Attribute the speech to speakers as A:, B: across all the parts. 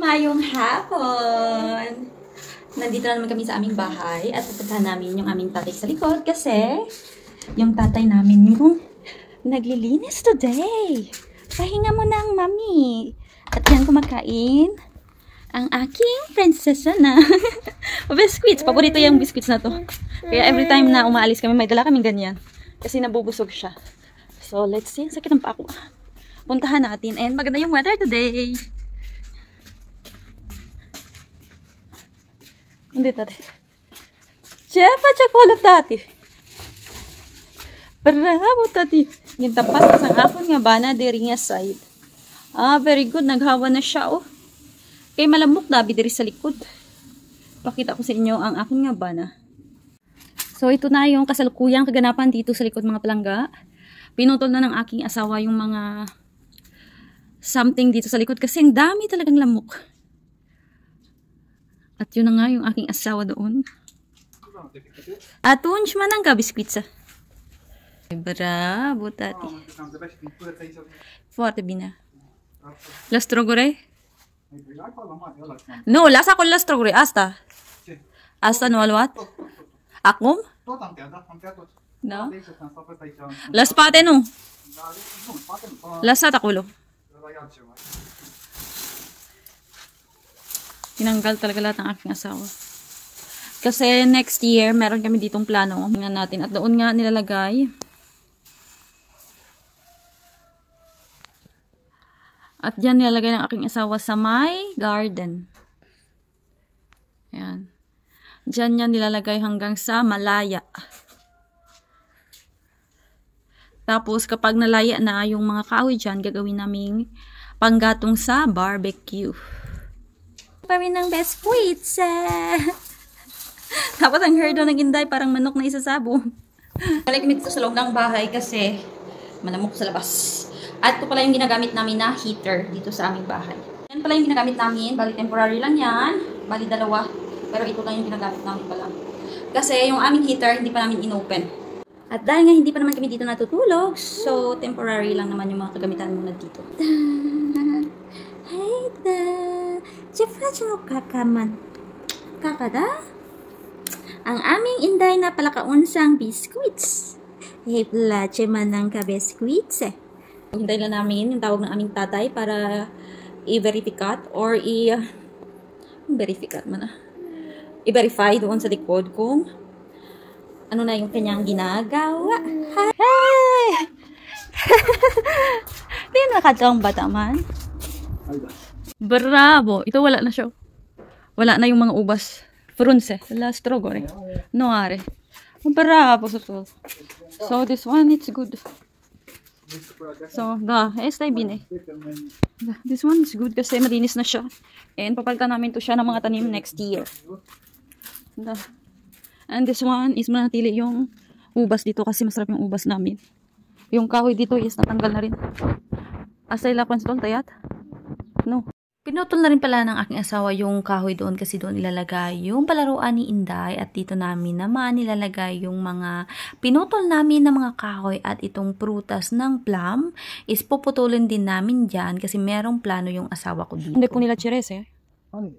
A: Mayong hapon! Nandito na naman kami sa aming bahay at pupuntahan namin yung aming tatay sa likod kasi yung tatay namin yung naglilinis today. Pahinga mo na ang mami. At yan kumakain ang aking prinsesa na biscuits. Paborito yung biscuits na to. Kaya every time na umaalis kami, may dala kaming ganyan. Kasi nabubusog siya. So let's see. Sakit ang pa ako. Puntahan natin. And maganda yung weather today. Hindi tati. Chefa chakolot tati. Bravo tati. Yung tapat sa akon nga ba na diri nga side. Ah, very good. Naghawa na siya oh. Kay malamok dabi diri sa likod. Pakita ko sa inyo ang akon nga ba na. So ito na yung kasalukuyang kaganapan dito sa likod mga palangga. Pinutol na ng aking asawa yung mga something dito sa likod kasi ang dami talagang lamok. At yun na nga yung aking asawa doon. Atunch man ang kabiskwitsa. Bravo, tati. Forte bina. Lastrogore? No, lasa ko lastrogore. Asta? Asta no alwat? Akum? No? Las pate no? Lasa takulo. Tinanggal talaga lahat ng aking asawa. Kasi next year, meron kami ditong plano. Tingnan natin. At doon nga nilalagay. At dyan nilalagay ng aking asawa sa my garden. Ayan. Dyan yan nilalagay hanggang sa malaya. Tapos kapag nalaya na yung mga kahoy dyan, gagawin naming panggatong sa barbecue. Kami ng biscuits. Tapos ang hair daw ng Inday parang manok na isasabong. Balik kami dito sa loob ng bahay kasi malamok sa labas. At ito pala yung ginagamit namin na heater dito sa aming bahay. Yan pala yung ginagamit namin. Bali temporary lang yan. Bali dalawa. Pero ito lang yung ginagamit namin pala. Kasi yung aming heater hindi pa namin inopen. At dahil nga hindi pa naman kami dito natutulog, so temporary lang naman yung mga kagamitan muna dito. Hey da! Jeffra mo kakaman. Kakada? Ang aming Inday na palakaunsang biscuits. Hey plache man ng ka-biscuits eh. Hintay lang namin yung tawag ng aming tatay para i-verificat or i-verificat man i-verify doon sa likod kung ano na yung kanyang ginagawa. Hey! Di nakatawang bata man. Bravo! Ito wala na siya. Wala na yung mga ubas. Frunse. Lastrogore. Noare. Bravo sa to. So this one it's good. So stay bine. This one is good kasi malinis na siya. And papalitan namin to siya ng mga tanim next year. And this one is manatili yung ubas dito kasi masarap yung ubas namin. Yung kahoy dito is natanggal na rin. Asay lapan sa tayat? No. Pinutol na rin pala ng aking asawa yung kahoy doon kasi doon ilalagay yung palaruan ni Inday at dito namin naman ilalagay yung mga pinutol namin na mga kahoy at itong prutas ng plum is puputulin din namin dyan kasi merong plano yung asawa ko dito. Hindi po nila chires eh.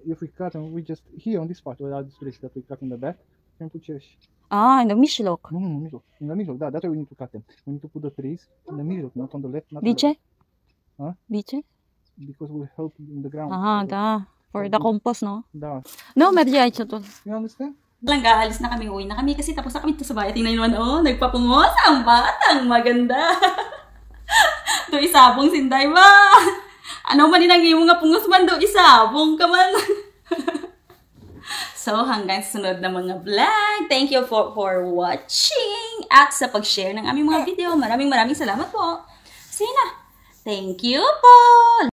B: If we cut them, we just here on this part where this place that we cut in the back, we can put cherish.
A: Ah, in the mishlok.
B: No, middle. In the middle, that's why we need to cut them. We need to put the trees in the middle, not on the left. Not
A: Dice?
B: Huh?
A: Dice?
B: Because we'll help in the ground.
A: Aha, da. For the compost, no?
B: Da.
A: No, medyo ay ito.
B: You understand?
A: Lang gaalis na kami, uwi na kami kasi tapos na kami dito sa bahay. Tingnan nyo naman, oh, nagpapungos ang batang maganda. Do isabong sinday ba? Ano man inang yung mga pungos man do isabong ka man. So hanggang sunod na mga vlog. Thank you for watching at sa pag-share ng aming mga video. Maraming salamat po. Sina. Thank you po.